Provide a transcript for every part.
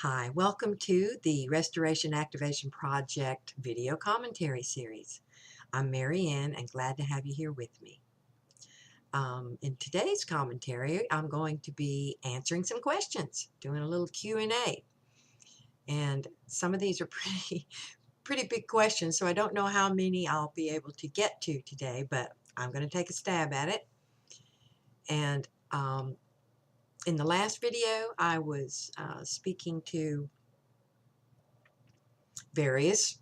Hi, welcome to the Restoration Activation Project video commentary series. I'm Mary Ann and glad to have you here with me. In today's commentary, I'm going to be answering some questions, doing a little Q&A. And some of these are pretty big questions, so I don't know how many I'll be able to get to today, but I'm going to take a stab at it. And in the last video, I was speaking to various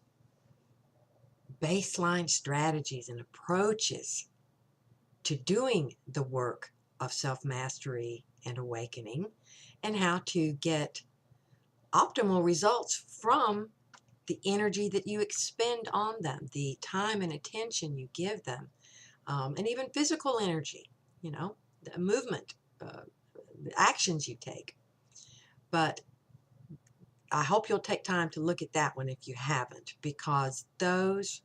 baseline strategies and approaches to doing the work of self-mastery and awakening, and how to get optimal results from the energy that you expend on them, the time and attention you give them, and even physical energy, the movement, the actions you take. But I hope you'll take time to look at that one if you haven't, because those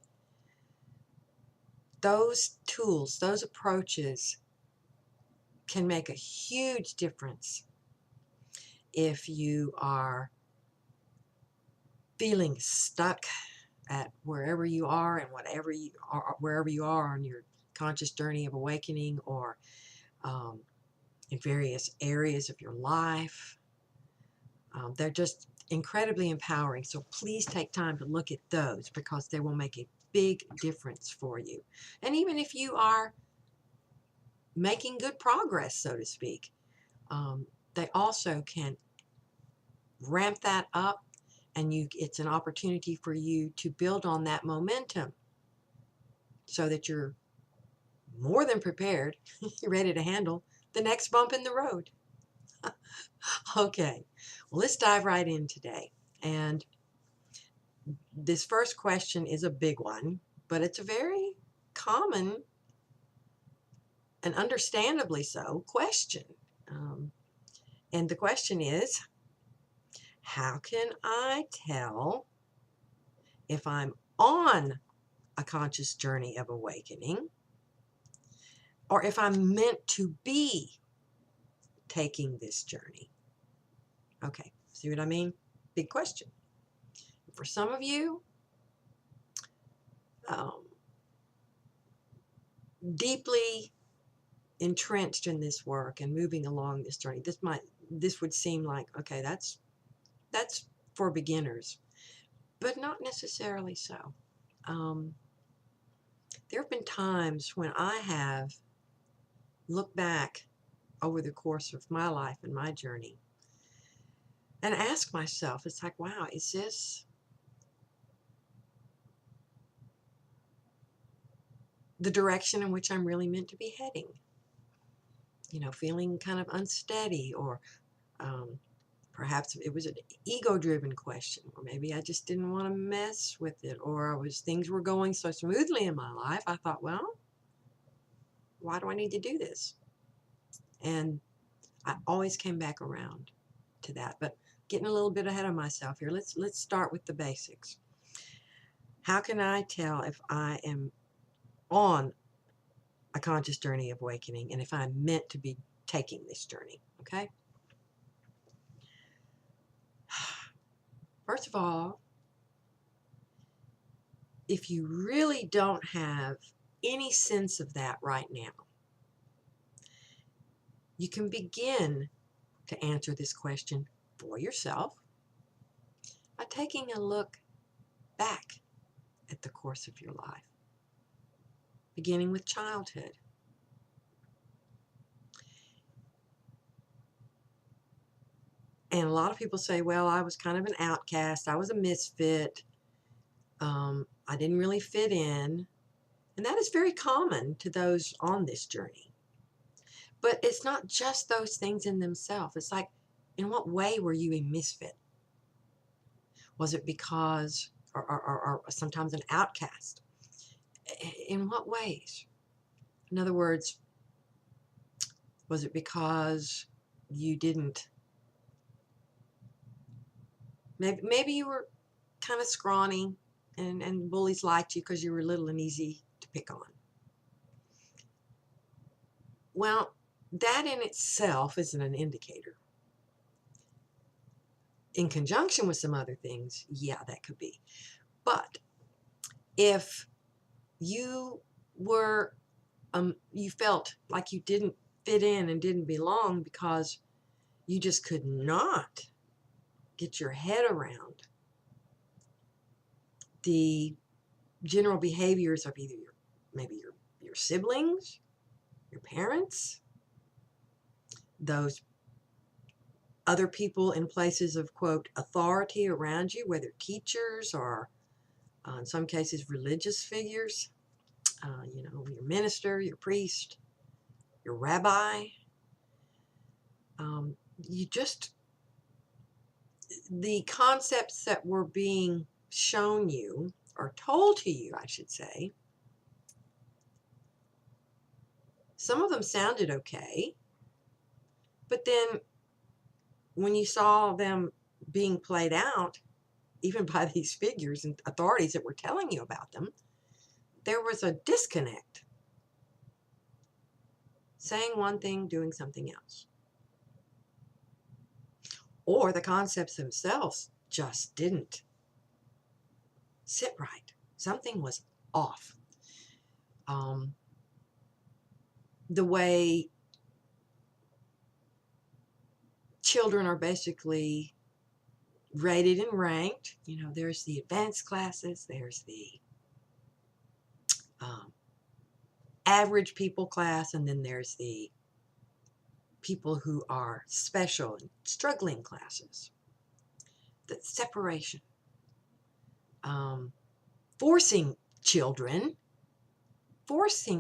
tools, those approaches can make a huge difference if you are feeling stuck at wherever you are and wherever you are on your conscious journey of awakening, or in various areas of your life. They're just incredibly empowering. So please take time to look at those, because they will make a big difference for you. And even if you are making good progress, so to speak, they also can ramp that up, and it's an opportunity for you to build on that momentum so that you're more than prepared, you're ready to handle the next bump in the road. Okay, well, let's dive right in today. And this first question is a big one, but it's a very common and understandably so question. And the question is, how can I tell if I'm on a conscious journey of awakening, or if I'm meant to be taking this journey? Okay, see what I mean? Big question. For some of you, deeply entrenched in this work and moving along this journey, this would seem like, okay, that's for beginners, but not necessarily so. There have been times when I have looked back over the course of my life and my journey and asked myself, it's like, wow, is this the direction in which I'm really meant to be heading? Feeling kind of unsteady, or perhaps it was an ego-driven question, or maybe I just didn't want to mess with it, or things were going so smoothly in my life, I thought, well, why do I need to do this? And I always came back around to that. But getting a little bit ahead of myself here, let's start with the basics. How can I tell if I am on a conscious journey of awakening, and if I'm meant to be taking this journey? Okay. First of all, if you really don't have any sense of that right now, you can begin to answer this question for yourself by taking a look back at the course of your life, beginning with childhood. And a lot of people say, well, I was kind of an outcast, I was a misfit, I didn't really fit in. And that is very common to those on this journey. But it's not just those things in themselves. It's like, in what way were you a misfit? Was it because, or sometimes an outcast? In what ways? In other words, was it because you didn't, maybe you were kind of scrawny, and bullies liked you because you were little and easy to pick on? Well, that in itself isn't an indicator. in conjunction with some other things, yeah, that could be. But if you were, you felt like you didn't fit in and didn't belong because you just could not get your head around the general behaviors of either maybe your siblings, your parents, those other people in places of, quote, authority around you, whether teachers or in some cases religious figures, your minister, your priest, your rabbi. You just, the concepts that were being shown you, or told to you, I should say, some of them sounded okay, but then when you saw them being played out, even by these figures and authorities that were telling you about them, there was a disconnect. Saying one thing, doing something else. Or the concepts themselves just didn't sit right. Something was off. The way children are basically rated and ranked, there's the advanced classes, there's the average people class, and then there's the people who are special and struggling classes. The separation. Forcing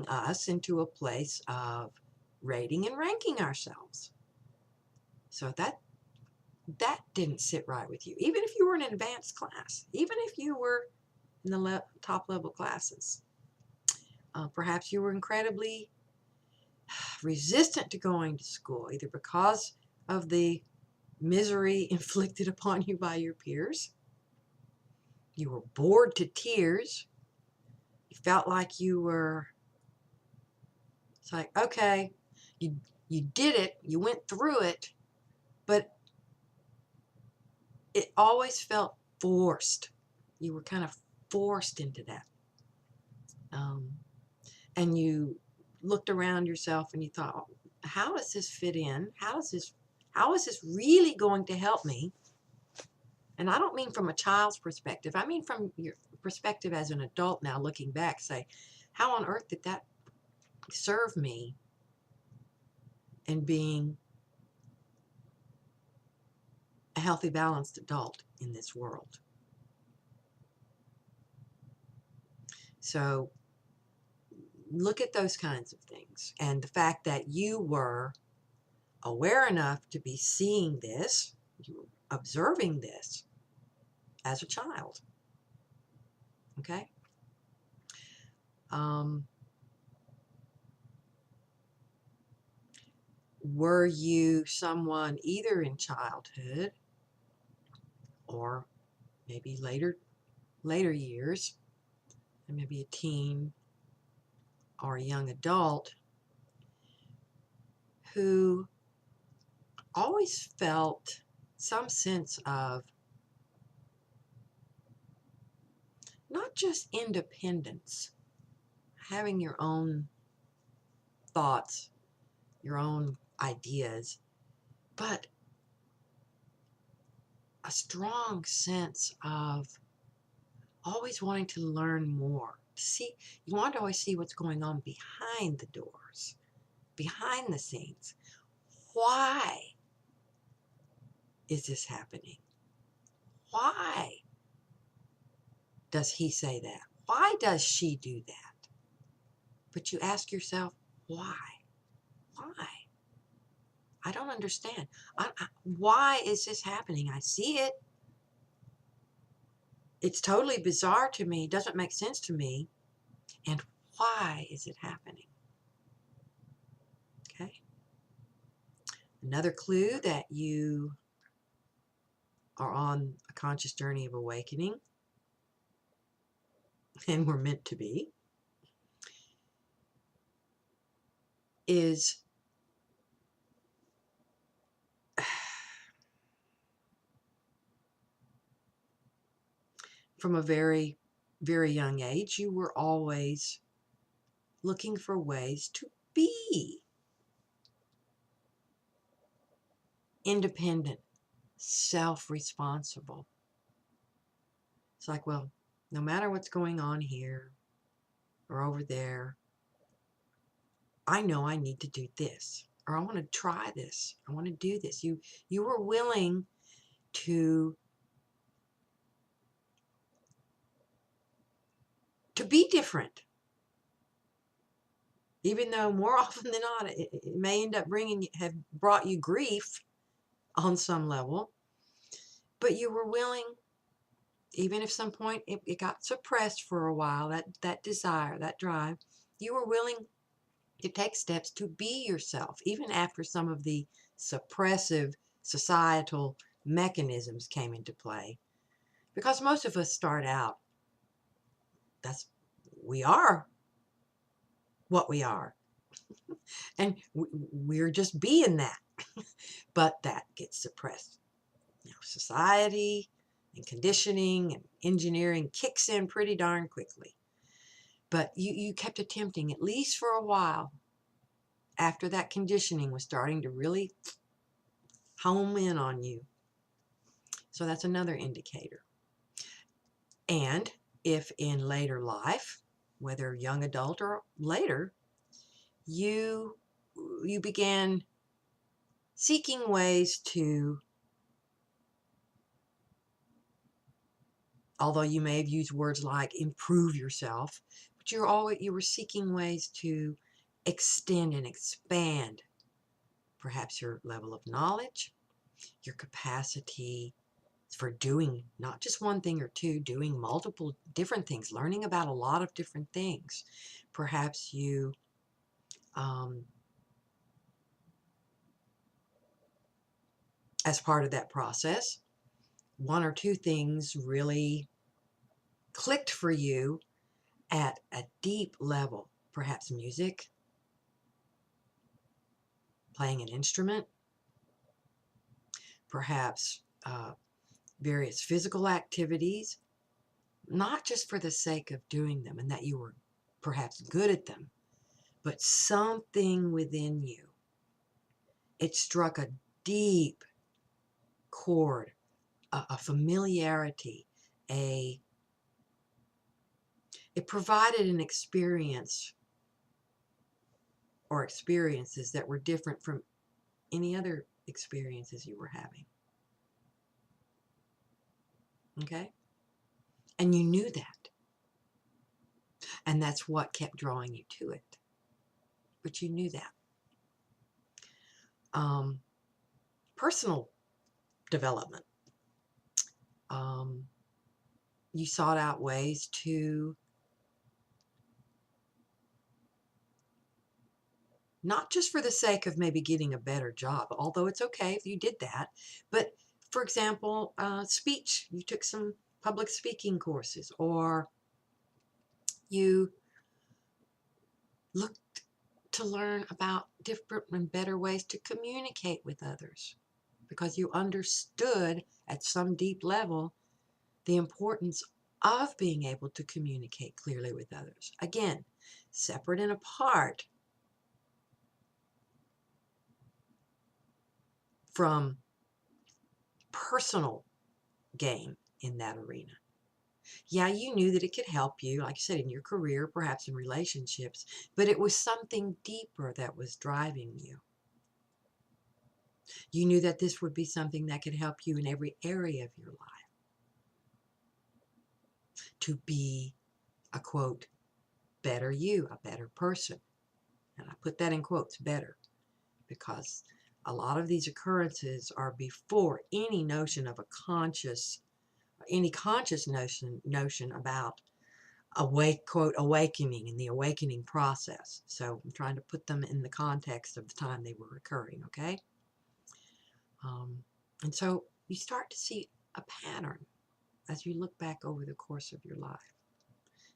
us into a place of rating and ranking ourselves. So that didn't sit right with you. Even if you were in an advanced class, even if you were in the top level classes, perhaps you were incredibly resistant to going to school, either because of the misery inflicted upon you by your peers. You were bored to tears. You felt like you were, it's like, okay, you did it, you went through it, but it always felt forced. You were kind of forced into that. And you looked around yourself and you thought, how does this fit in? How is this really going to help me? And I don't mean from a child's perspective. I mean from your perspective as an adult now, looking back, say, how on earth did that serve me in being a healthy, balanced adult in this world? So look at those kinds of things. And the fact that you were aware enough to be seeing this, you were observing this as a child. Okay? Were you someone either in childhood or maybe later years, and maybe a teen or a young adult, who always felt some sense of not just independence, having your own thoughts, your own ideas, but a strong sense of always wanting to learn more. You want to always see what's going on behind the doors, behind the scenes. Why is this happening? Why does he say that? Why does she do that? But you ask yourself, why? Why? I don't understand. Why is this happening? I see it. It's totally bizarre to me. It doesn't make sense to me. And why is it happening? Okay. Another clue that you are on a conscious journey of awakening, and we're meant to be, is from a very, very young age, you were always looking for ways to be independent, self-responsible. It's like, well, no matter what's going on here or over there, I know I need to do this, or I want to try this. I want to do this. You were willing to be different, even though more often than not it may end up have brought you grief on some level. But you were willing, even if some point it got suppressed for a while, that desire, that drive, you were willing to take steps to be yourself, even after some of the suppressive societal mechanisms came into play. Because most of us start out, we are what we are, and we're just being that. But that gets suppressed. Society and conditioning and engineering kicks in pretty darn quickly. But you kept attempting, at least for a while, after that conditioning was starting to really home in on you. So that's another indicator. And if in later life, whether young adult or later, you began seeking ways to, although you may have used words like improve yourself, but you were seeking ways to extend and expand perhaps your level of knowledge, your capacity for doing not just one thing or two, doing multiple different things, learning about a lot of different things. Perhaps you as part of that process, one or two things really clicked for you at a deep level. Perhaps music, playing an instrument, perhaps various physical activities, not just for the sake of doing them and that you were perhaps good at them, but something within you. It struck a deep chord, a familiarity, it provided an experience or experiences that were different from any other experiences you were having. Okay? And you knew that. And that's what kept drawing you to it. But you knew that. Personal development. You sought out ways to not just for the sake of maybe getting a better job, although it's okay if you did that, but for example, speech. You took some public speaking courses, or you looked to learn about different and better ways to communicate with others, because you understood at some deep level the importance of being able to communicate clearly with others. Again, separate and apart from personal gain in that arena. Yeah, you knew that it could help you, like I said, in your career, perhaps in relationships, but it was something deeper that was driving you. You knew that this would be something that could help you in every area of your life to be a, quote, better you, a better person. And I put that in quotes, better, because a lot of these occurrences are before any notion of any conscious notion about quote, awakening and the awakening process. So I'm trying to put them in the context of the time they were occurring, okay? And so you start to see a pattern as you look back over the course of your life.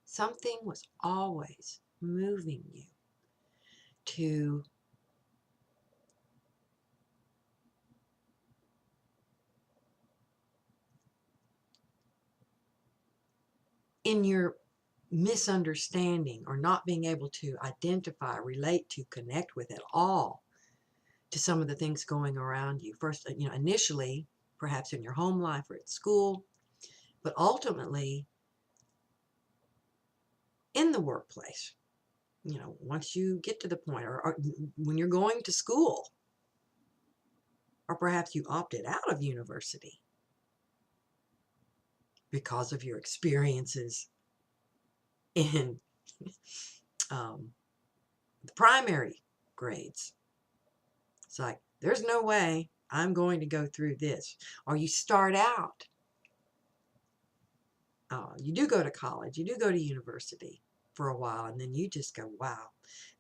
Something was always moving you to in your misunderstanding or not being able to identify, relate to, connect with at all to some of the things going around you. First, initially, perhaps in your home life or at school, but ultimately in the workplace. Once you get to the point, or when you're going to school, or perhaps you opted out of university because of your experiences in the primary grades. It's like, there's no way I'm going to go through this. Or you start out, you do go to college, you do go to university for a while, and then you just go, wow,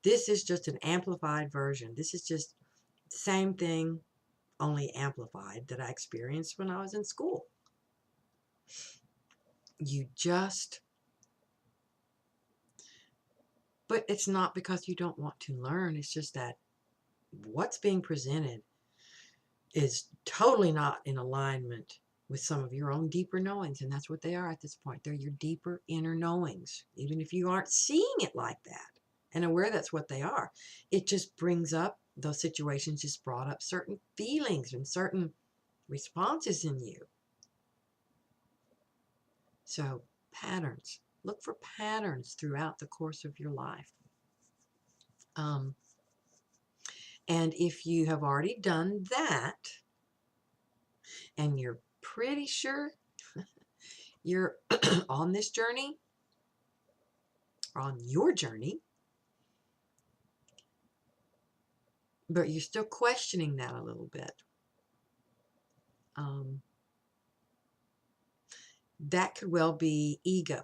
this is just an amplified version. This is just the same thing, only amplified, that I experienced when I was in school. But it's not because you don't want to learn. It's just that what's being presented is totally not in alignment with some of your own deeper knowings. And that's what they are at this point. They're your deeper inner knowings. Even if you aren't seeing it like that and aware that's what they are, it just brings up, those situations just brought up certain feelings and certain responses in you. So patterns. Look for patterns throughout the course of your life. And if you have already done that, and you're pretty sure you're on this journey, on your journey, but you're still questioning that a little bit, that could well be ego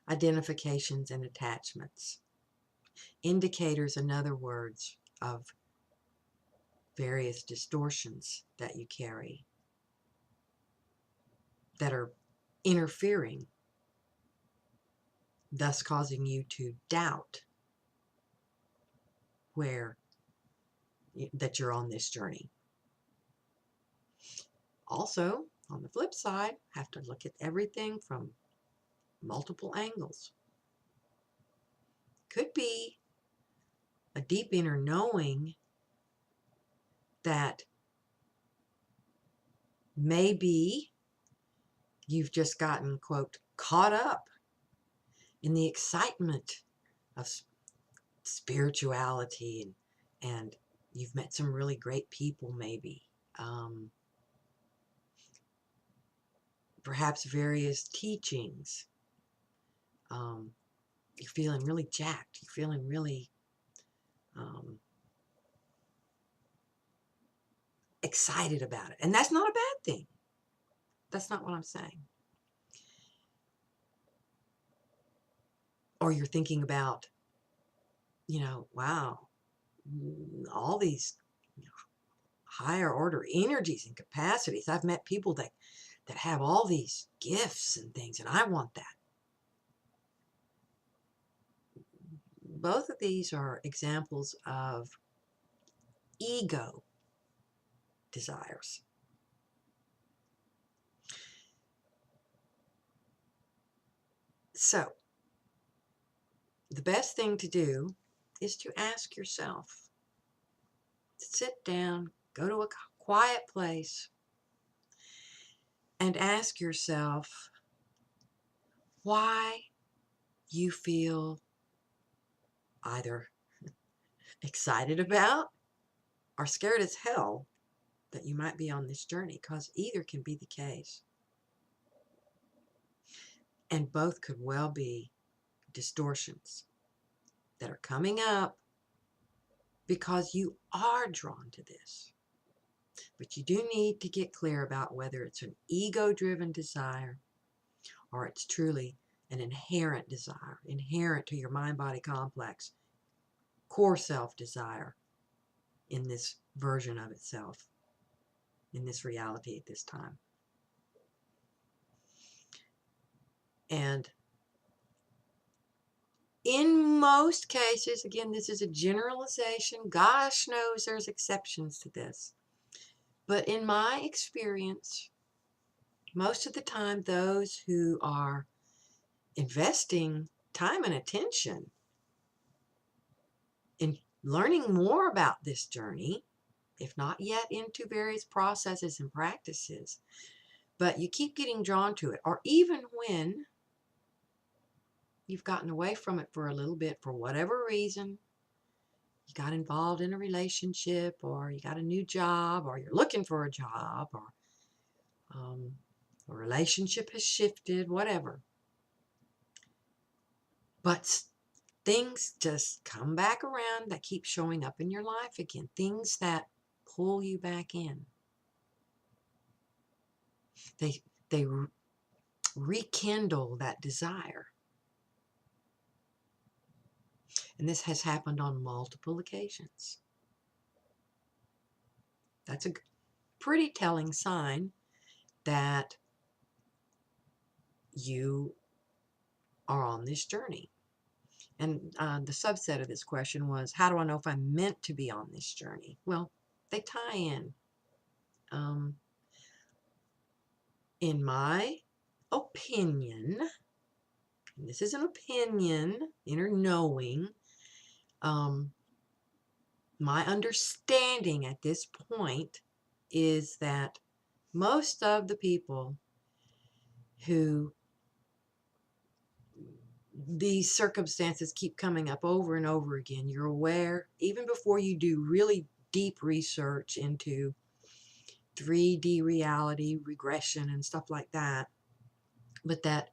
identifications and attachments, indicators, in other words, of various distortions that you carry that are interfering, thus causing you to doubt that you're on this journey. Also, on the flip side, have to look at everything from multiple angles. Could be a deep inner knowing that maybe you've just gotten, quote, caught up in the excitement of spirituality, and you've met some really great people, maybe. Perhaps various teachings. You're feeling really jacked. You're feeling really excited about it. And that's not a bad thing. That's not what I'm saying. Or you're thinking about, wow, all these higher order energies and capacities. I've met people that have all these gifts and things, and I want that. Both of these are examples of ego desires. So, the best thing to do is to ask yourself, sit down, go to a quiet place, and ask yourself why you feel either excited about or scared as hell that you might be on this journey, because either can be the case. And both could well be distortions that are coming up because you are drawn to this. But you do need to get clear about whether it's an ego-driven desire or it's truly an inherent desire, inherent to your mind-body complex, core self-desire in this version of itself, in this reality at this time. And in most cases, again, this is a generalization. Gosh knows there's exceptions to this. But in my experience, most of the time, those who are investing time and attention in learning more about this journey, if not yet into various processes and practices, but you keep getting drawn to it, or even when you've gotten away from it for a little bit for whatever reason, you got involved in a relationship, or you got a new job, or you're looking for a job, or a relationship has shifted, whatever. But things just come back around that keep showing up in your life again. Things that pull you back in. They rekindle that desire. And this has happened on multiple occasions. That's a pretty telling sign that you are on this journey. And the subset of this question was, how do I know if I'm meant to be on this journey? Well, they tie in. In my opinion, and this is an opinion, inner knowing, my understanding at this point is that most of the people who these circumstances keep coming up over and over again, you're aware, even before you do really deep research into 3D reality, regression, and stuff like that, but that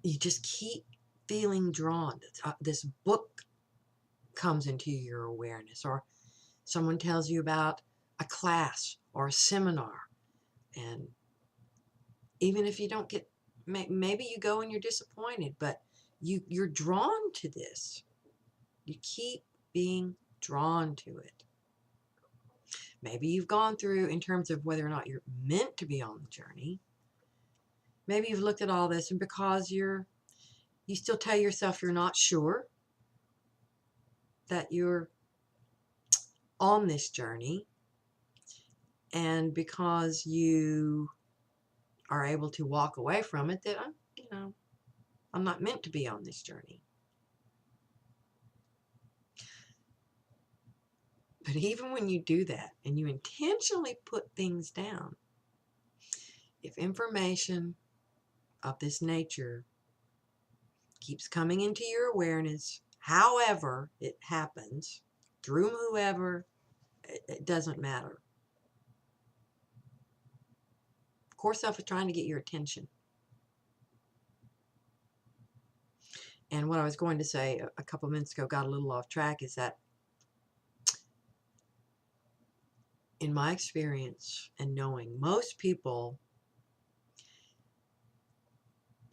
you just keep feeling drawn. This book comes into your awareness, or someone tells you about a class or a seminar, and even if you don't get, maybe you go and you're disappointed, but you're drawn to this. You keep being drawn to it. Maybe you've gone through, in terms of whether or not you're meant to be on the journey, maybe you've looked at all this, and because you still tell yourself you're not sure that you're on this journey, and because you are able to walk away from it, that I'm not meant to be on this journey. But even when you do that and you intentionally put things down, if information of this nature keeps coming into your awareness, however it happens, through whoever, it doesn't matter. Core self is trying to get your attention. And what I was going to say a couple minutes ago, got a little off track, is that in my experience and knowing, most people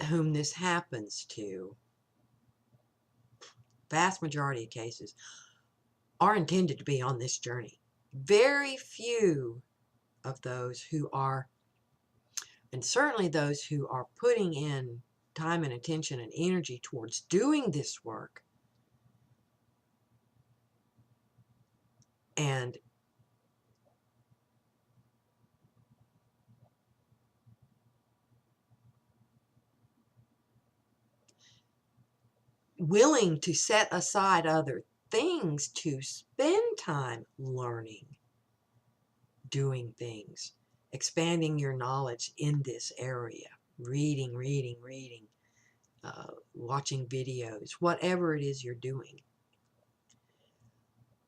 whom this happens to, vast majority of cases, are intended to be on this journey. Very few of those who are, and certainly those who are putting in time and attention and energy towards doing this work, and willing to set aside other things to spend time learning, doing things, expanding your knowledge in this area, reading, watching videos, whatever it is you're doing.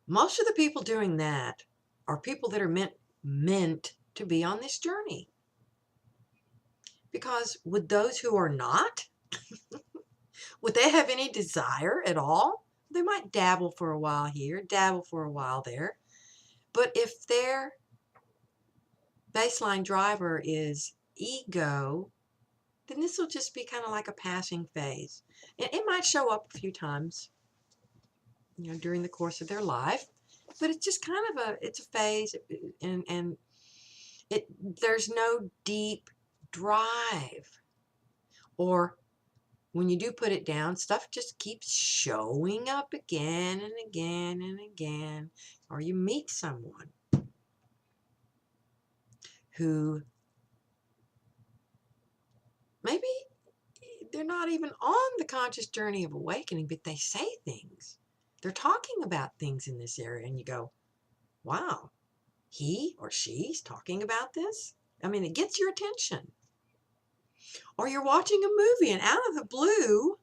Most of the people doing that are people that are meant to be on this journey. Because would those who are not, would they have any desire at all? They might dabble for a while here, dabble for a while there. But if their baseline driver is ego, then this will just be kind of like a passing phase. It might show up a few times, during the course of their life, but it's just kind of it's a phase, and there's no deep drive. Or when you do put it down, stuff just keeps showing up again and again and again. Or you meet someone who they're not even on the conscious journey of awakening, but they say things. They're talking about things in this area, and you go, wow, he or she's talking about this? I mean, it gets your attention. Or you're watching a movie, and out of the blue,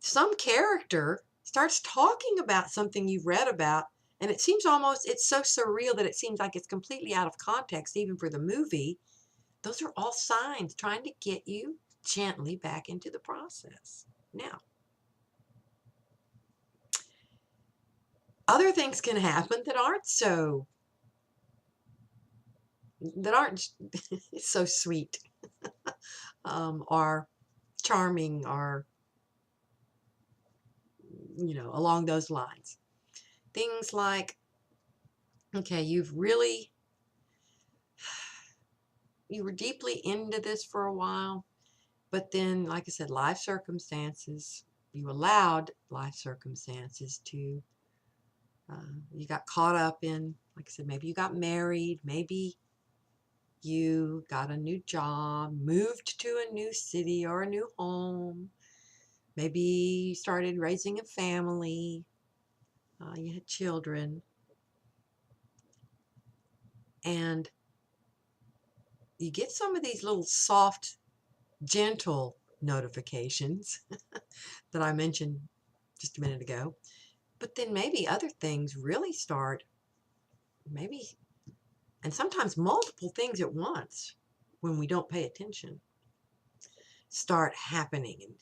some character starts talking about something you've read about, and it seems almost, it's so surreal that it seems like it's completely out of context, even for the movie. Those are all signs trying to get you gently back into the process. Now, other things can happen that aren't so sweet, or charming, or along those lines. Things like, okay, you were deeply into this for a while, but then, like I said, life circumstances, you allowed life circumstances to, you got caught up in, like I said, maybe you got married, maybe you got a new job, moved to a new city or a new home, maybe you started raising a family, you had children, and you get some of these little soft, gentle notifications that I mentioned just a minute ago. But then maybe other things really start, maybe, and sometimes multiple things at once, when we don't pay attention, start happening and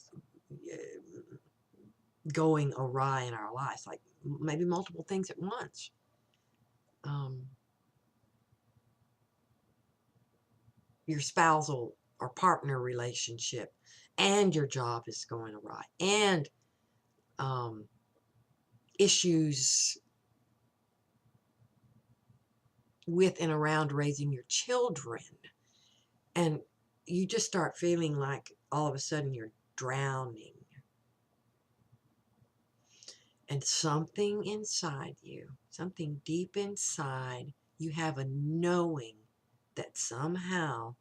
going awry in our lives, like maybe multiple things at once. Your spousal or partner relationship, and your job is going awry, and issues with and around raising your children, and you just start feeling like all of a sudden you're drowning, and something inside you, something deep inside, you have a knowing that somehow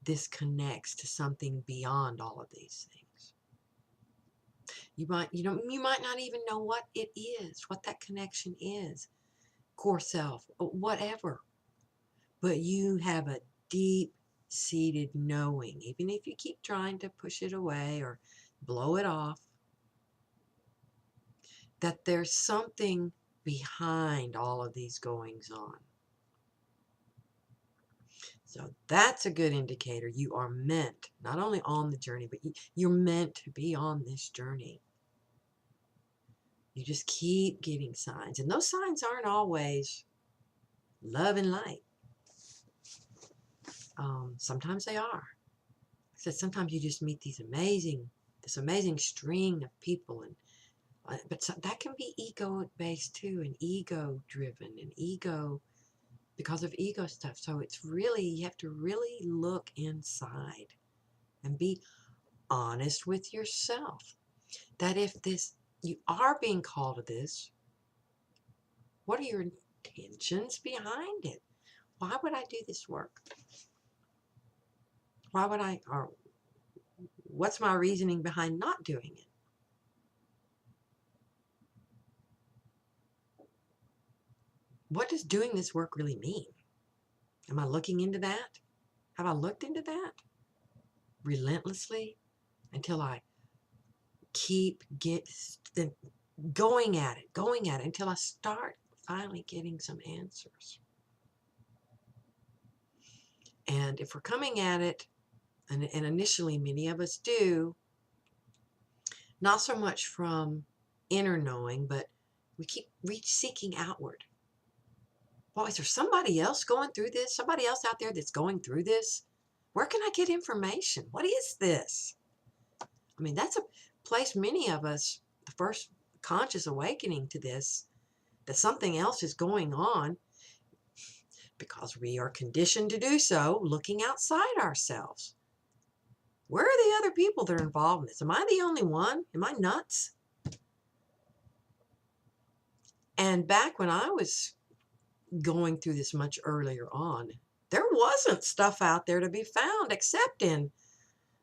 this connects to something beyond all of these things. You might not even know what it is, what that connection is, core self, whatever. But you have a deep-seated knowing, even if you keep trying to push it away or blow it off, that there's something behind all of these goings on. So that's a good indicator. You are meant, not only on the journey, but you're meant to be on this journey. You just keep getting signs. And those signs aren't always love and light. Sometimes they are. So sometimes you just meet this amazing string of people, but that can be ego-based too, and ego-driven, and ego, because of ego stuff. So it's really, you have to really look inside and be honest with yourself. That if you are being called to this, what are your intentions behind it? Why would I do this work? Or what's my reasoning behind not doing it? What does doing this work really mean? Am I looking into that? Have I looked into that relentlessly until I keep going at it until I start finally getting some answers? And if we're coming at it, and initially many of us do, not so much from inner knowing, but we keep seeking outward. Well, is there somebody else going through this? Somebody else out there that's going through this? Where can I get information? What is this? I mean, that's a place many of us, the first conscious awakening to this, that something else is going on, because we are conditioned to do so, looking outside ourselves. Where are the other people that are involved in this? Am I the only one? Am I nuts? And back when I was going through this much earlier on, there wasn't stuff out there to be found except in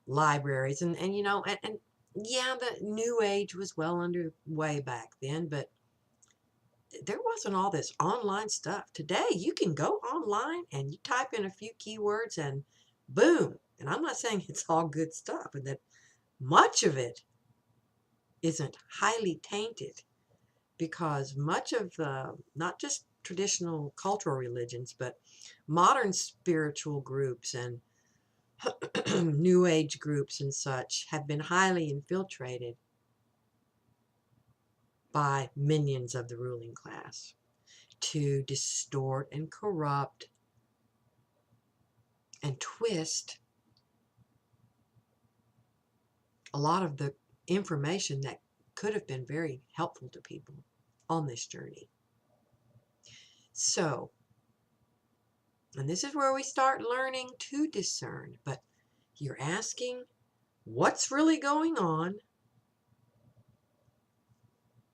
libraries, and you know, and yeah, the New Age was well underway back then, but there wasn't all this online stuff. Today, you can go online and you type in a few keywords and boom. And I'm not saying it's all good stuff, and that much of it isn't highly tainted, because much of the, not just traditional cultural religions, but modern spiritual groups and New Age groups and such have been highly infiltrated by minions of the ruling class to distort and corrupt and twist a lot of the information that could have been very helpful to people on this journey. So, and this is where we start learning to discern, but you're asking, what's really going on?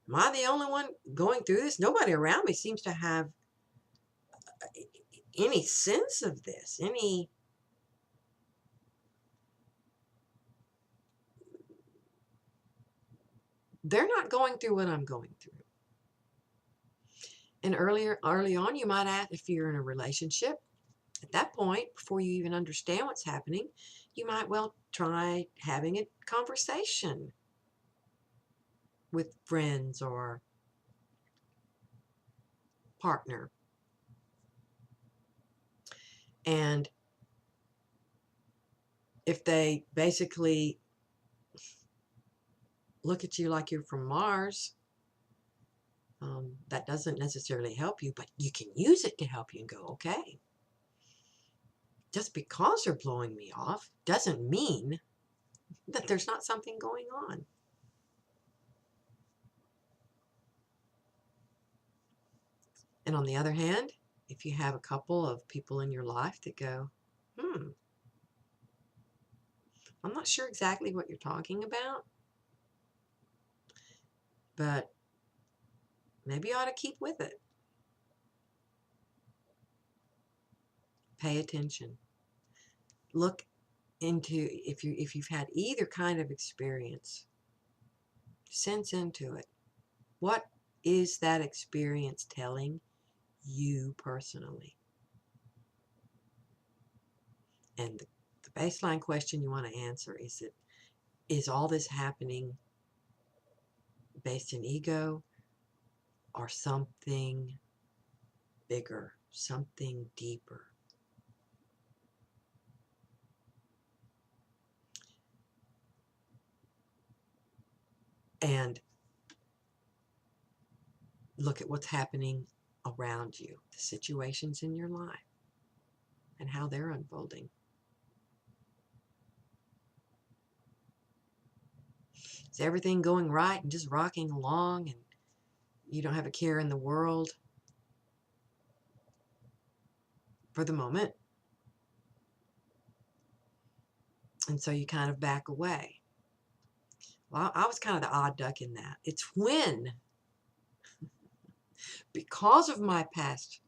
Am I the only one going through this? Nobody around me seems to have any sense of this, they're not going through what I'm going through. And early on, you might ask, if you're in a relationship, at that point, before you even understand what's happening, you might well try having a conversation with friends or partner. And if they basically look at you like you're from Mars, that doesn't necessarily help you, but you can use it to help you and go, okay, just because they're blowing me off doesn't mean that there's not something going on. And on the other hand, if you have a couple of people in your life that go, I'm not sure exactly what you're talking about, but maybe you ought to keep with it. Pay attention. Look into, if you've had either kind of experience, sense into it. What is that experience telling you personally? And the baseline question you want to answer is that, is all this happening based in ego or something bigger, something deeper? And look at what's happening around you, the situations in your life, and how they're unfolding. Is everything going right and just rocking along and you don't have a care in the world for the moment? And so you kind of back away. Well, I was kind of the odd duck in that. It's when, because of my past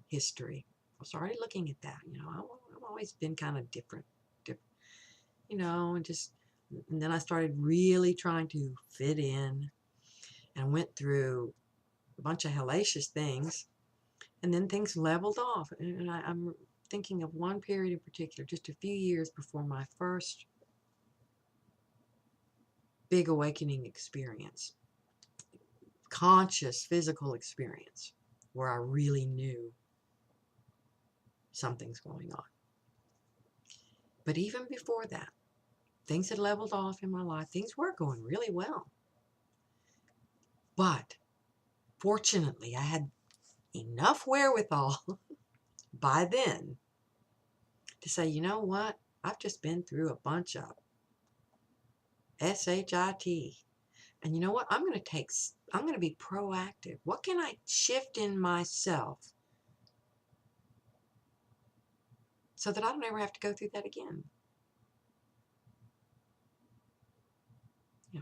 history, I was already looking at that. I've always been kind of different, and and then I started really trying to fit in and went through a bunch of hellacious things, and then things leveled off. And I'm thinking of one period in particular, just a few years before my first big awakening experience, conscious physical experience, where I really knew something's going on. But even before that, things had leveled off in my life. Things were going really well. But fortunately, I had enough wherewithal by then to say, you know what? I've just been through a bunch of SHIT. And you know what? I'm going to be proactive. What can I shift in myself so that I don't ever have to go through that again?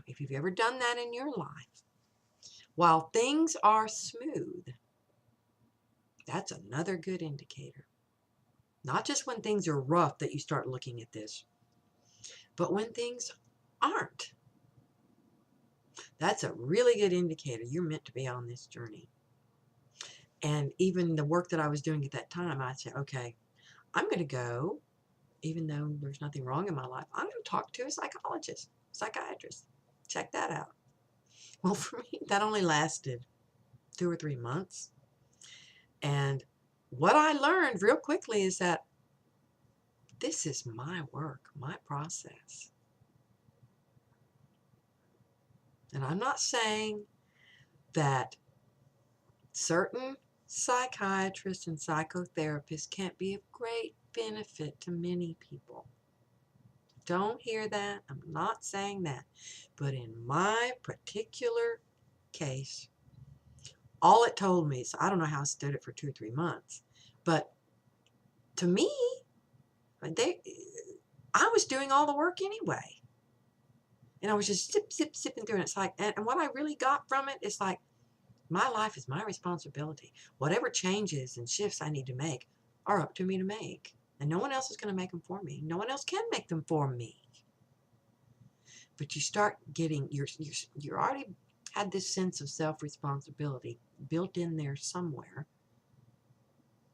If you've ever done that in your life, while things are smooth, that's another good indicator. Not just when things are rough that you start looking at this, But when things aren't, that's a really good indicator you're meant to be on this journey. And even the work that I was doing at that time, I said, okay, I'm going to go, even though there's nothing wrong in my life, I'm going to talk to a psychologist, psychiatrist. Check that out. Well, for me, that only lasted 2 or 3 months. And what I learned real quickly is that this is my work, my process. And I'm not saying that certain psychiatrists and psychotherapists can't be of great benefit to many people. Don't hear that. I'm not saying that. But in my particular case, all it told me is, I don't know how I stood it for 2 or 3 months, but to me, I was doing all the work anyway. And I was just sipping through, and it's like, and what I really got from it is like, my life is my responsibility. Whatever changes and shifts I need to make are up to me to make. And no one else is going to make them for me. No one else can make them for me. But you start getting, you already had this sense of self-responsibility built in there somewhere.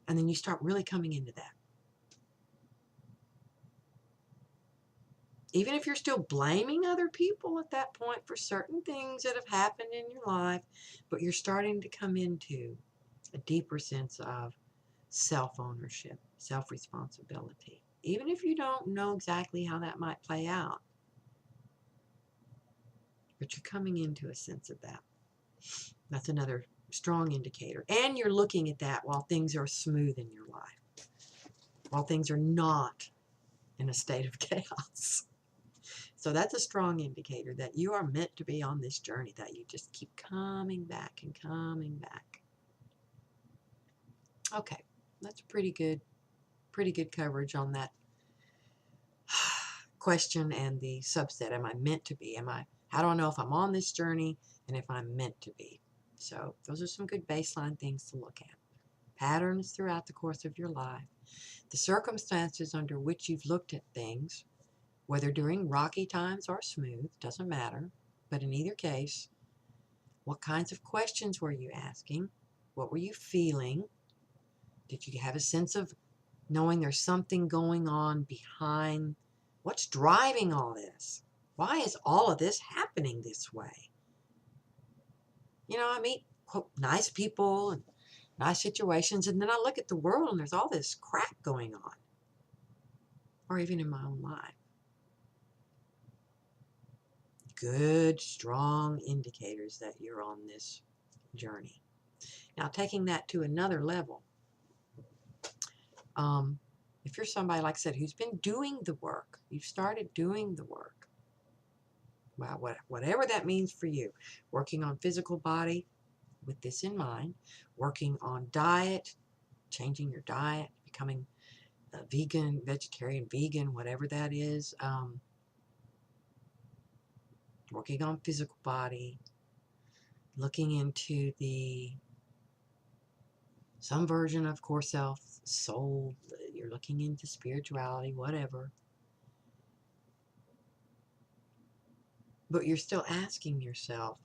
And then you start really coming into that. Even if you're still blaming other people at that point for certain things that have happened in your life, but you're starting to come into a deeper sense of self-ownership, self-responsibility. Even if you don't know exactly how that might play out, but you're coming into a sense of that. That's another strong indicator. And you're looking at that while things are smooth in your life, while things are not in a state of chaos. So that's a strong indicator that you are meant to be on this journey, that you just keep coming back and coming back. Okay, that's pretty good coverage on that question and the subset. Am I meant to be? How do I know if I'm on this journey and if I'm meant to be? So those are some good baseline things to look at. Patterns throughout the course of your life. The circumstances under which you've looked at things, whether during rocky times or smooth, doesn't matter. But in either case, what kinds of questions were you asking? What were you feeling? Did you have a sense of knowing there's something going on behind? What's driving all this? Why is all of this happening this way? You know, I meet, quote, nice people and nice situations, and then I look at the world and there's all this crap going on. Or even in my own life. Good, strong indicators that you're on this journey. Now, taking that to another level, if you're somebody, like I said, who's been doing the work, you've started doing the work, well, whatever that means for you, working on physical body with this in mind, working on diet, changing your diet, becoming a vegan, vegetarian, vegan, whatever that is, working on physical body, looking into some version of core self, soul, you're looking into spirituality, whatever. But you're still asking yourself,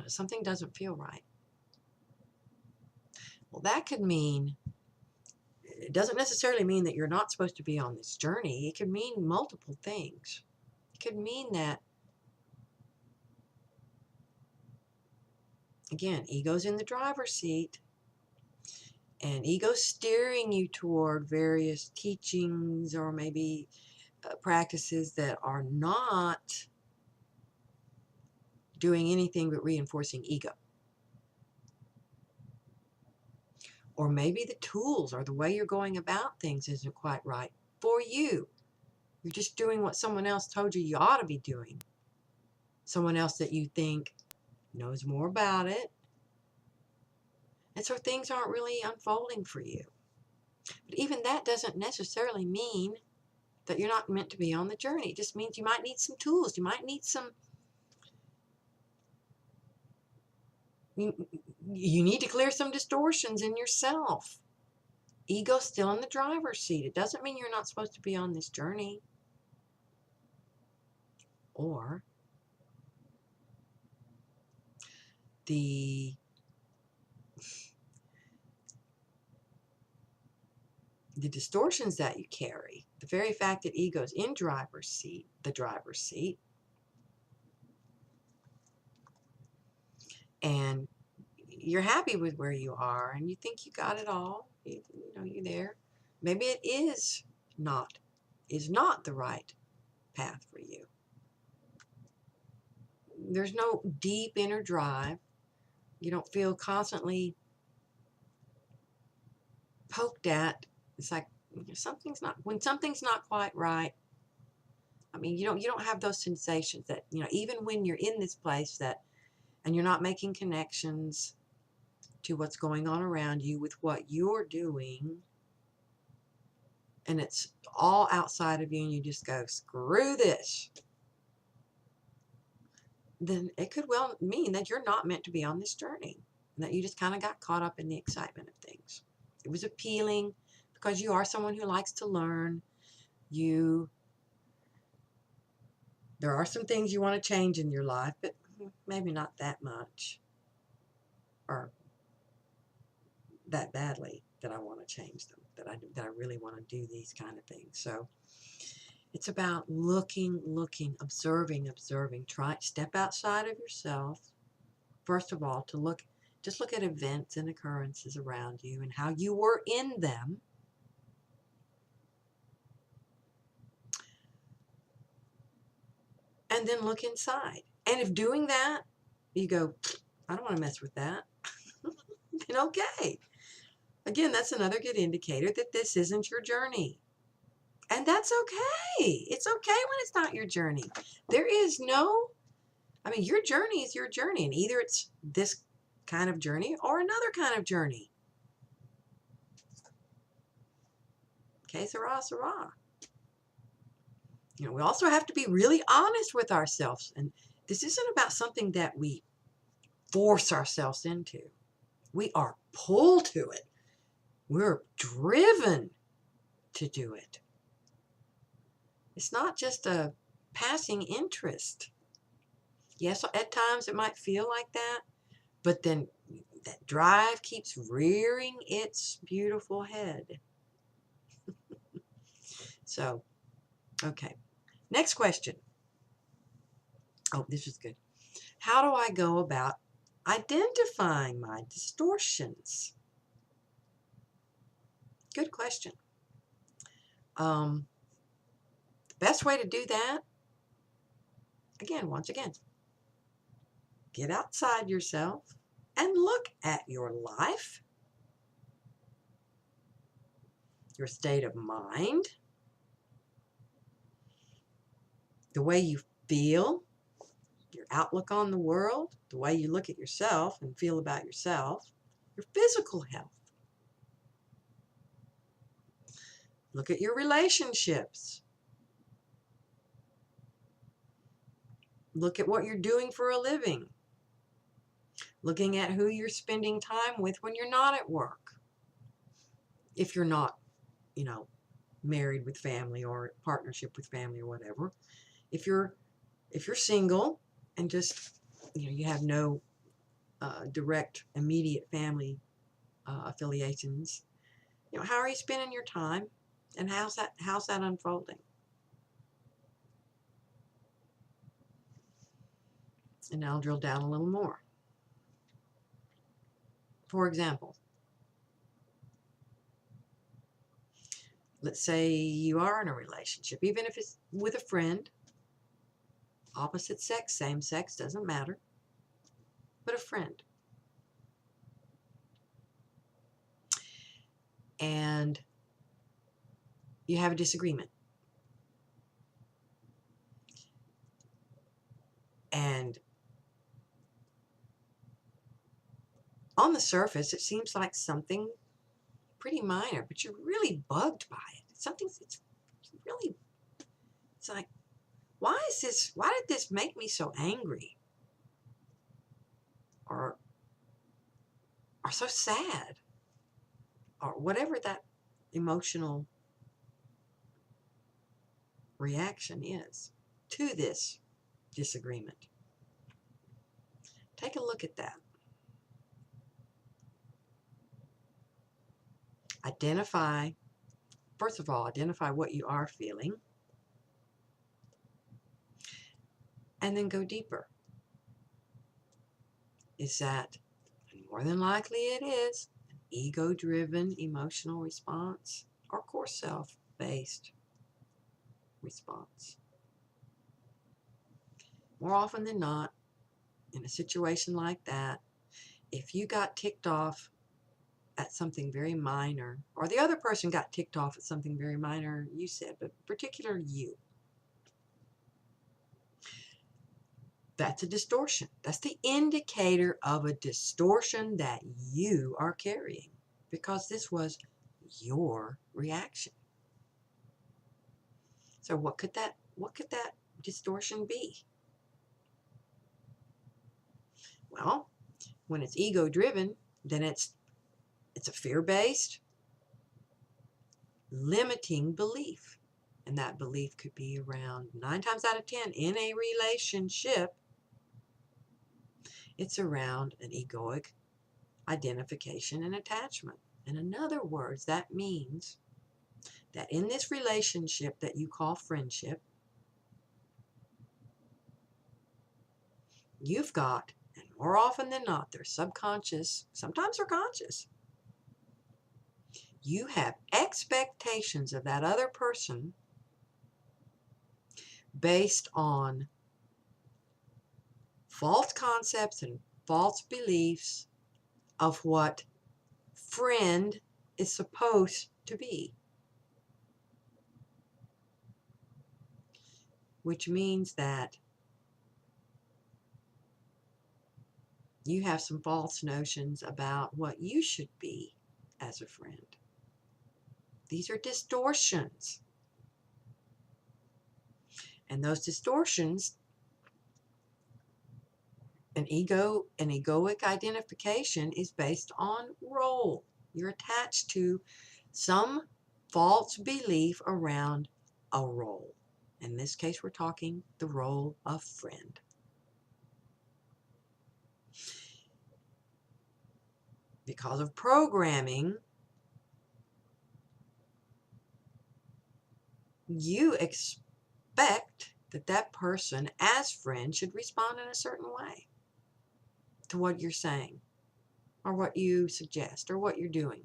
something doesn't feel right. Well, that could mean, it doesn't necessarily mean that you're not supposed to be on this journey. It could mean multiple things. It could mean that, again, ego's in the driver's seat, and ego's steering you toward various teachings or maybe practices that are not doing anything but reinforcing ego. Or maybe the tools or the way you're going about things isn't quite right for you. You're just doing what someone else told you ought to be doing. Someone else that you think knows more about it. And so things aren't really unfolding for you. But even that doesn't necessarily mean that you're not meant to be on the journey. It just means you might need some tools. You might need some... You need to clear some distortions in yourself. Ego's still in the driver's seat. It doesn't mean you're not supposed to be on this journey. or the distortions that you carry, the very fact that ego's in the driver's seat, and you're happy with where you are and you think you got it all, you know, you're there. Maybe it is not the right path for you. There's no deep inner drive. You don't feel constantly poked at. It's like when something's not quite right. I mean, you don't have those sensations that, you know, even when you're in this place and you're not making connections to what's going on around you with what you're doing, and it's all outside of you, and you just go, screw this, then it could well mean that you're not meant to be on this journey, and that you just kind of got caught up in the excitement of things. It was appealing because you are someone who likes to learn. There are some things you want to change in your life, but maybe not that much or that badly that I want to change them, that I really want to do these kind of things. So it's about looking, observing. Step outside of yourself, first of all, just look at events and occurrences around you and how you were in them. And then look inside. And if doing that, you go, I don't want to mess with that, then okay. Again, that's another good indicator that this isn't your journey. And that's okay. It's okay when it's not your journey. There is your journey is your journey. And either it's this kind of journey or another kind of journey. Okay, sarah, sarah. You know, we also have to be really honest with ourselves. And this isn't about something that we force ourselves into. We are pulled to it. We're driven to do it. It's not just a passing interest. Yes, at times it might feel like that, but then that drive keeps rearing its beautiful head. So, okay. Next question. Oh, this is good. How do I go about identifying my distortions? Good question. The best way to do that, once again, get outside yourself and look at your life, your state of mind, the way you feel, your outlook on the world, the way you look at yourself and feel about yourself, your physical health. Look at your relationships. Look at what you're doing for a living. Looking at who you're spending time with when you're not at work. If you're not, married with family or partnership with family or whatever. If you're single and just, you have no direct, immediate family affiliations, how are you spending your time, and how's that unfolding? And now I'll drill down a little more. For example, let's say you are in a relationship, even if it's with a friend, opposite sex, same sex, doesn't matter, but a friend. And you have a disagreement. And on the surface, it seems like something pretty minor, but you're really bugged by it. It's like, why did this make me so angry? Or so sad? Or whatever that emotional reaction is to this disagreement. Take a look at that. Identify, first of all, identify what you are feeling, and then go deeper. Is that, and more than likely it is, an ego-driven emotional response or core self-based response? More often than not, in a situation like that, if you got ticked off at something very minor, or the other person got ticked off at something very minor, you said, but particular you, that's a distortion. That's the indicator of a distortion that you are carrying, because this was your reaction. So what could that distortion be? Well, when it's ego driven, then it's a fear-based, limiting belief. And that belief could be around 9 times out of 10 in a relationship. It's around an egoic identification and attachment. And in other words, that means that in this relationship that you call friendship, you've got, and more often than not, they're subconscious, sometimes they're conscious, you have expectations of that other person based on false concepts and false beliefs of what friend is supposed to be. Which means that you have some false notions about what you should be as a friend. These are distortions. And those distortions, an egoic identification is based on role. You're attached to some false belief around a role. In this case, we're talking the role of friend. Because of programming, you expect that that person as friend should respond in a certain way to what you're saying or what you suggest or what you're doing.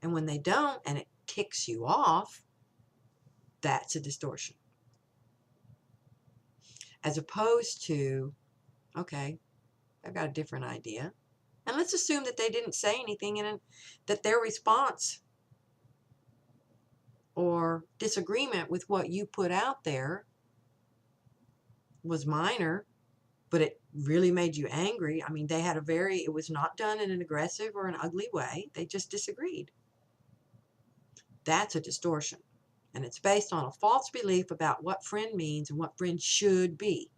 And when they don't and it ticks you off, that's a distortion. As opposed to, okay, I've got a different idea. And let's assume that they didn't say anything and that their response or disagreement with what you put out there was minor, but it really made you angry. I mean, it was not done in an aggressive or an ugly way. They just disagreed. That's a distortion. And it's based on a false belief about what friend means and what friend should be.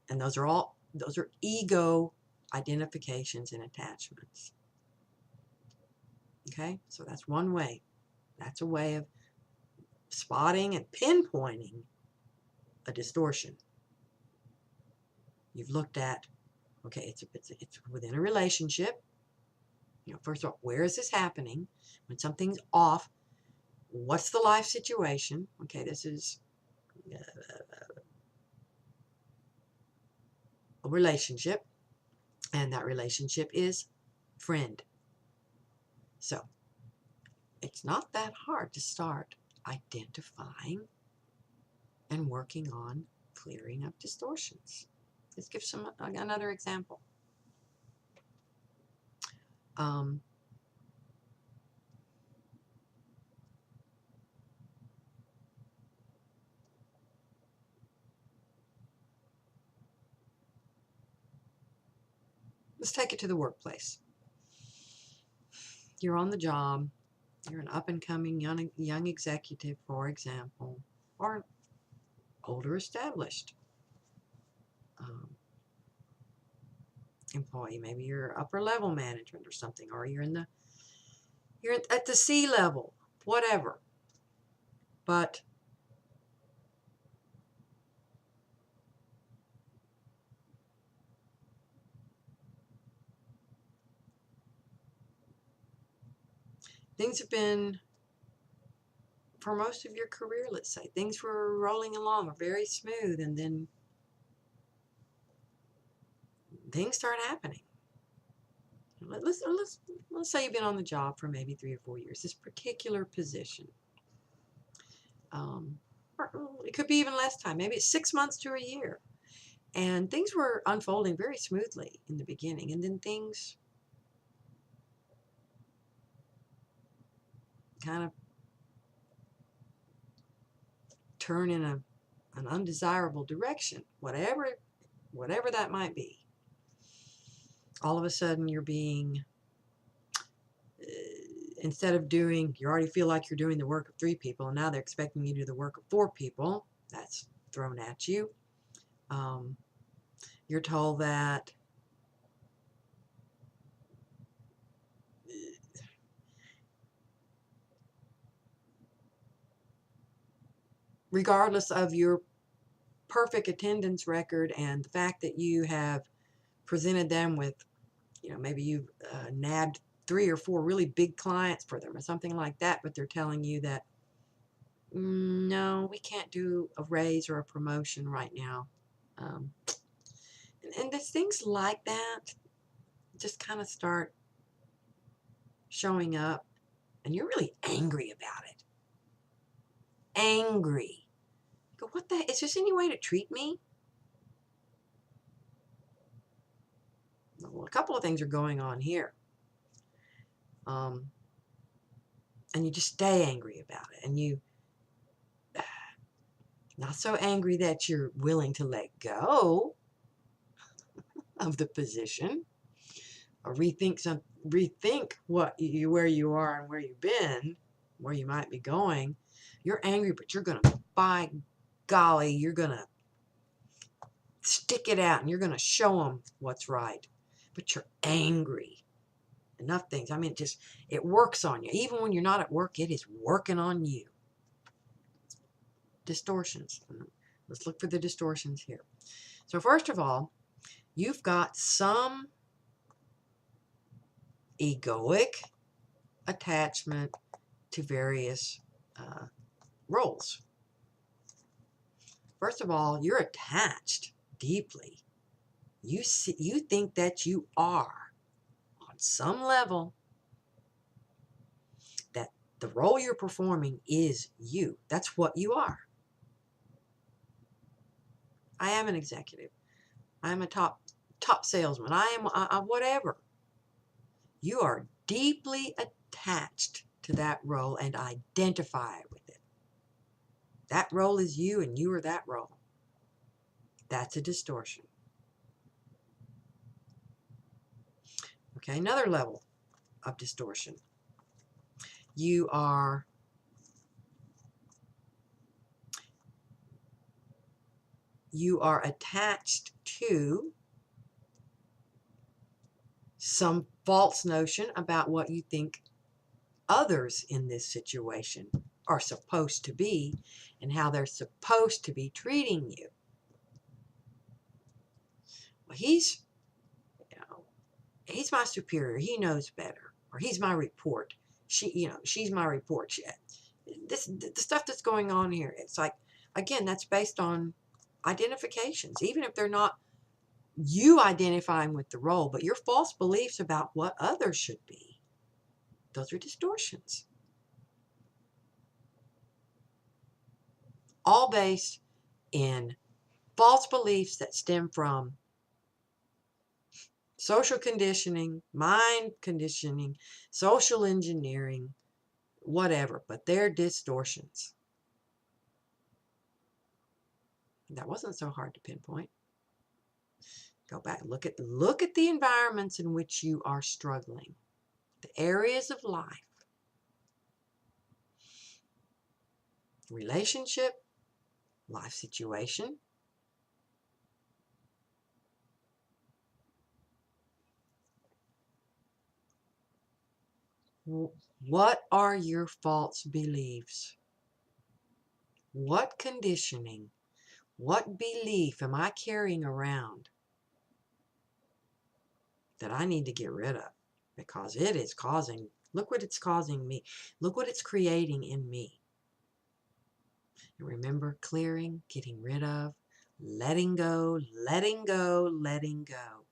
And those are ego identifications and attachments. Okay, so that's one way. That's a way of spotting and pinpointing a distortion. You've looked at, okay, it's within a relationship. First of all, where is this happening? When something's off, what's the life situation? Okay, this is a relationship, and that relationship is friend. So it's not that hard to start identifying and working on clearing up distortions. Let's give another example. Let's take it to the workplace. You're on the job. You're an up-and-coming young executive, for example, or older established employee. Maybe you're upper-level management or something, or you're at the C level, whatever. But things have been, for most of your career, let's say, things were rolling along, are very smooth, and then things start happening. Let's say you've been on the job for maybe 3 or 4 years, this particular position. Or it could be even less time. Maybe it's 6 months to a year. And things were unfolding very smoothly in the beginning. And then things kind of turn in an undesirable direction, whatever that might be. All of a sudden you're being, instead of doing, you already feel like you're doing the work of 3 people, and now they're expecting you to do the work of 4 people. That's thrown at you. You're told that regardless of your perfect attendance record and the fact that you have presented them with, maybe you've nabbed 3 or 4 really big clients for them or something like that, but they're telling you that, no, we can't do a raise or a promotion right now. And there's things like that just kind of start showing up, and you're really angry about it. Angry. You go, what the heck? Is there any way to treat me? Well, a couple of things are going on here. And you just stay angry about it. And you, not so angry that you're willing to let go of the position or rethink where you are and where you've been, where you might be going. You're angry, but you're going to, by golly, you're going to stick it out and you're going to show them what's right. But you're angry. Enough things. I mean, it works on you. Even when you're not at work, it is working on you. Distortions. Let's look for the distortions here. So first of all, you've got some egoic attachment to various roles. First of all, you're attached deeply. You think that you are, on some level, that the role you're performing is you. That's what you are. I am an executive. I'm a top salesman. I am whatever. You are deeply attached to that role and identify with it. That role is you and you are that role. That's a distortion. Okay, another level of distortion. You are attached to some false notion about what you think others in this situation are supposed to be and how they're supposed to be treating you. Well, he's my superior. He knows better. Or he's my report. She's my report. The stuff that's going on here, it's like, again, that's based on identifications, even if they're not you identifying with the role, but your false beliefs about what others should be. Those are distortions. All based in false beliefs that stem from social conditioning, mind conditioning, social engineering, whatever, but they're distortions. That wasn't so hard to pinpoint. Go back, look at the environments in which you are struggling, the areas of life, relationship, life situation. What are your false beliefs? What conditioning, what belief am I carrying around that I need to get rid of? Because it is causing Look what it's causing me. Look what it's creating in me. And remember, clearing, getting rid of, letting go, letting go, letting go.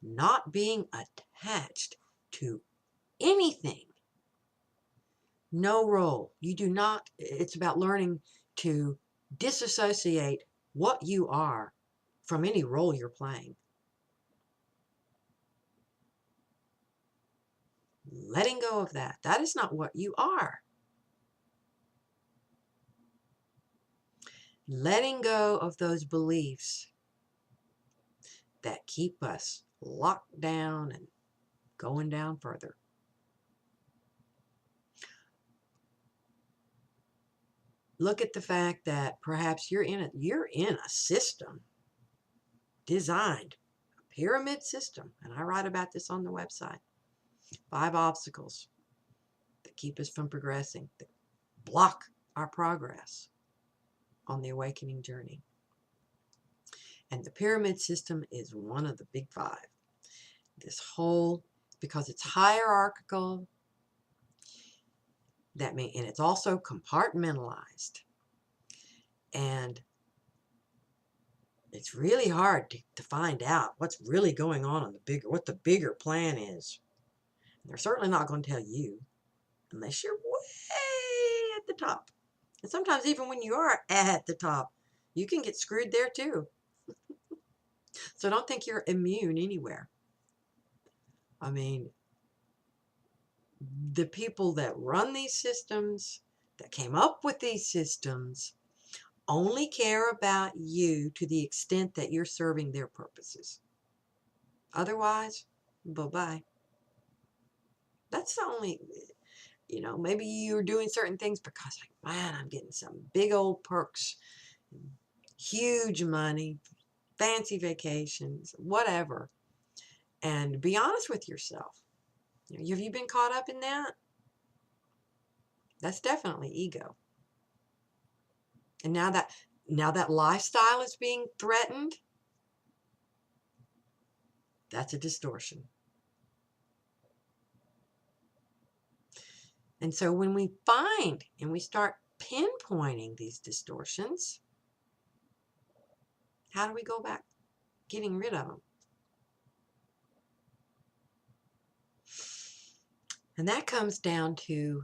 Not being attached to anything. No role. You do not, it's about learning to disassociate what you are from any role you're playing. Letting go of that. That is not what you are. Letting go of those beliefs that keep us locked down and going down further. Look at the fact that perhaps you're in a system designed, a pyramid system, and I write about this on the website. 5 obstacles that keep us from progressing, that block our progress on the awakening journey. And the pyramid system is one of the big 5. This whole, because it's hierarchical, and it's also compartmentalized. And it's really hard to find out what's really going on what the bigger plan is. And they're certainly not going to tell you unless you're way at the top. And sometimes even when you are at the top, you can get screwed there too. So don't think you're immune anywhere. I mean, the people that run these systems, that came up with these systems, only care about you to the extent that you're serving their purposes. Otherwise, bye-bye. That's the only, maybe you're doing certain things because, like, man, I'm getting some big old perks, huge money, fancy vacations, whatever. And be honest with yourself. Have you been caught up in that? That's definitely ego. And now that lifestyle is being threatened, that's a distortion. And so when we find and we start pinpointing these distortions, how do we go back getting rid of them? And that comes down to,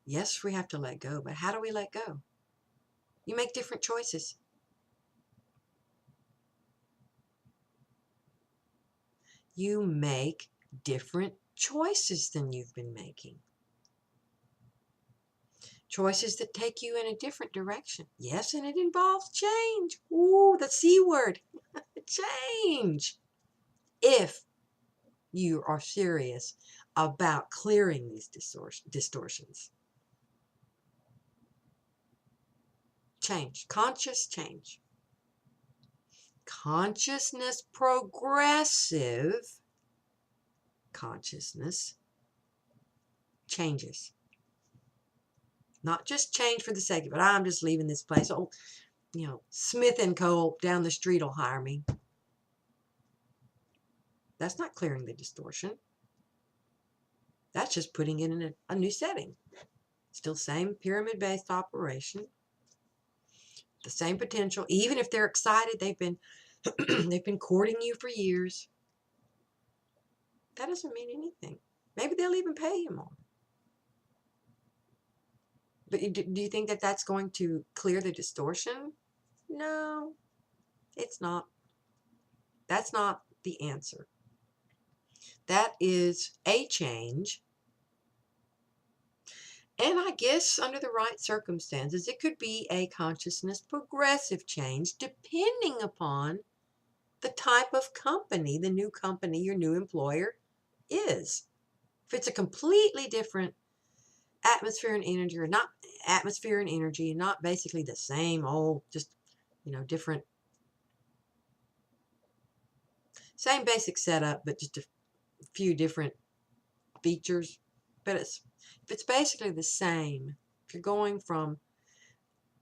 yes, we have to let go, but how do we let go? You make different choices. You make different choices than you've been making. Choices that take you in a different direction. Yes, and it involves change. Ooh, the C word. Change. If you are serious about clearing these distortions. Change. Conscious change. Consciousness, progressive consciousness changes. Not just change for the sake of it. I'm just leaving this place. Oh, Smith & Co. down the street will hire me. That's not clearing the distortion. That's just putting it in a new setting. Still same pyramid-based operation. The same potential. Even if they're excited, they've been courting you for years. That doesn't mean anything. Maybe they'll even pay you more. But do you think that that's going to clear the distortion? No, it's not. That's not the answer. That is a change. And I guess under the right circumstances, it could be a consciousness progressive change depending upon the type of company, the new company your new employer is. If it's a completely different atmosphere and energy, or not atmosphere and energy, not basically the same old, just, different, same basic setup, but just a few different features. But if it's basically the same, if you're going from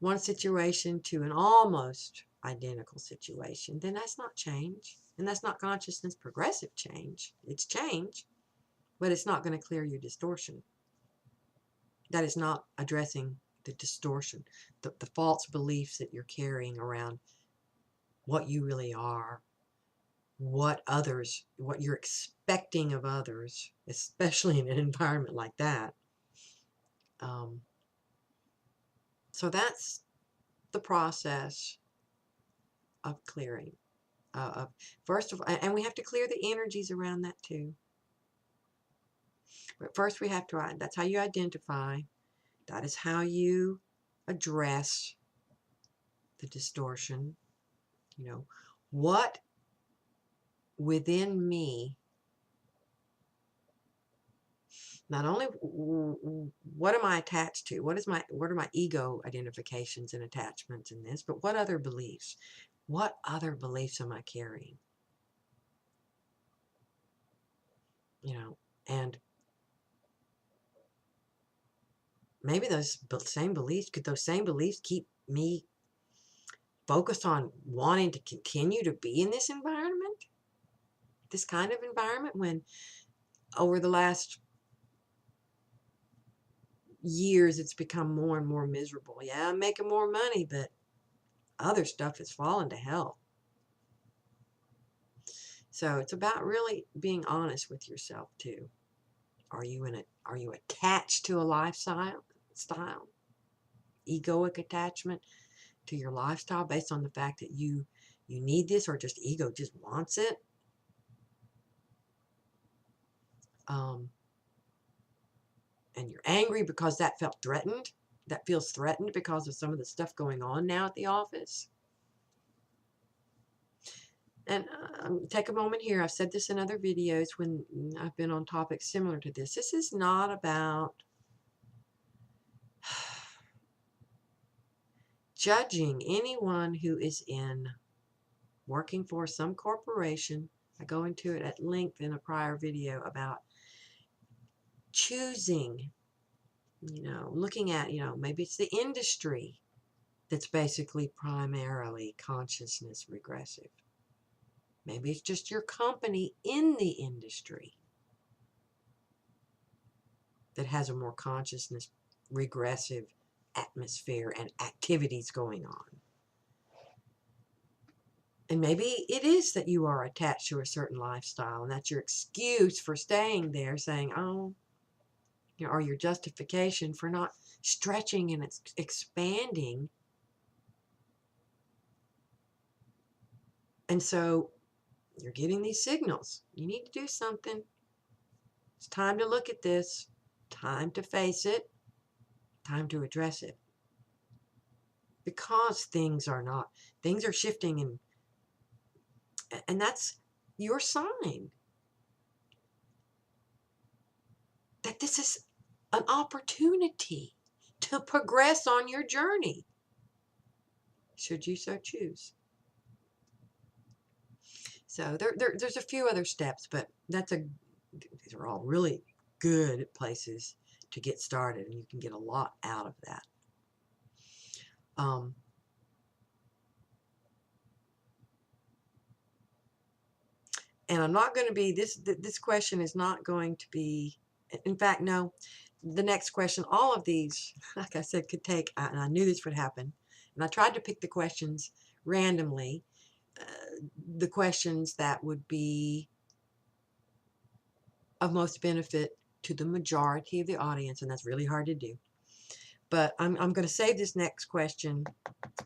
one situation to an almost identical situation, then that's not change. And that's not consciousness progressive change. It's change, but it's not going to clear your distortion. That is not addressing the distortion, the false beliefs that you're carrying around what you really are, what you're expecting of others, especially in an environment like that. So that's the process of clearing. First of all, and we have to clear the energies around that too. But first we have to, that's how you identify. That is how you address the distortion. You know, what within me, not only what am I attached to, what are my ego identifications and attachments in this, but what other beliefs? What other beliefs am I carrying? You know, and maybe those same beliefs, could those same beliefs keep me focused on wanting to continue to be in this environment, this kind of environment, when over the last years it's become more and more miserable. Yeah, I'm making more money, but other stuff has fallen to hell. So it's about really being honest with yourself too. Are you attached to a lifestyle, egoic attachment to your lifestyle based on the fact that you need this, or just ego just wants it? And you're angry because that feels threatened because of some of the stuff going on now at the office. And take a moment here. I've said this in other videos when I've been on topics similar to this. This is not about judging anyone who is working for some corporation. I go into it at length in a prior video about choosing, looking at, maybe it's the industry that's basically primarily consciousness regressive. Maybe it's just your company in the industry that has a more consciousness regressive atmosphere and activities going on. And maybe it is that you are attached to a certain lifestyle, and that's your excuse for staying there, saying, oh, or your justification for not stretching and expanding. And so you're getting these signals. You need to do something. It's time to look at this. Time to face it. Time to address it. Because things are shifting, and that's your sign that this is an opportunity to progress on your journey, should you so choose. So there's a few other steps, but these are all really good places to get started, and you can get a lot out of that. And I'm not going to be, this question is not going to be, in fact, no, the next question, all of these, like I said, could take, and I knew this would happen, and I tried to pick the questions randomly, the questions that would be of most benefit to the majority of the audience, and that's really hard to do. But I'm going to save this next question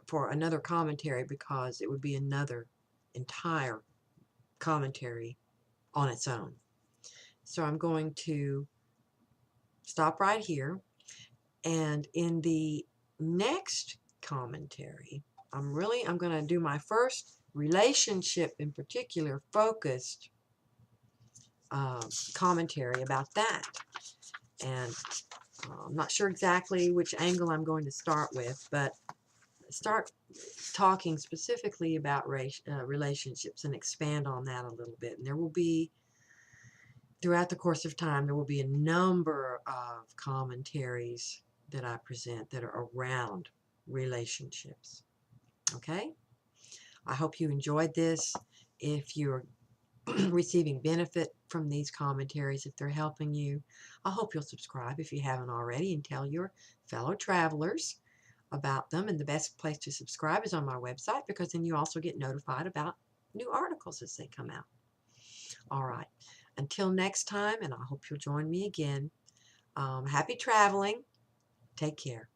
for another commentary, because it would be another entire commentary on its own. So I'm going to stop right here, and in the next commentary, I'm going to do my first relationship in particular focused commentary about that. And I'm not sure exactly which angle I'm going to start with, but start talking specifically about relationships and expand on that a little bit. And there will be, throughout the course of time, there will be a number of commentaries that I present that are around relationships. Okay? I hope you enjoyed this. If you're receiving benefit from from these commentaries if they're helping you. I hope you'll subscribe if you haven't already and tell your fellow travelers about them. And the best place to subscribe is on my website, because then you also get notified about new articles as they come out. All right. Until next time, and I hope you'll join me again. Happy traveling. Take care.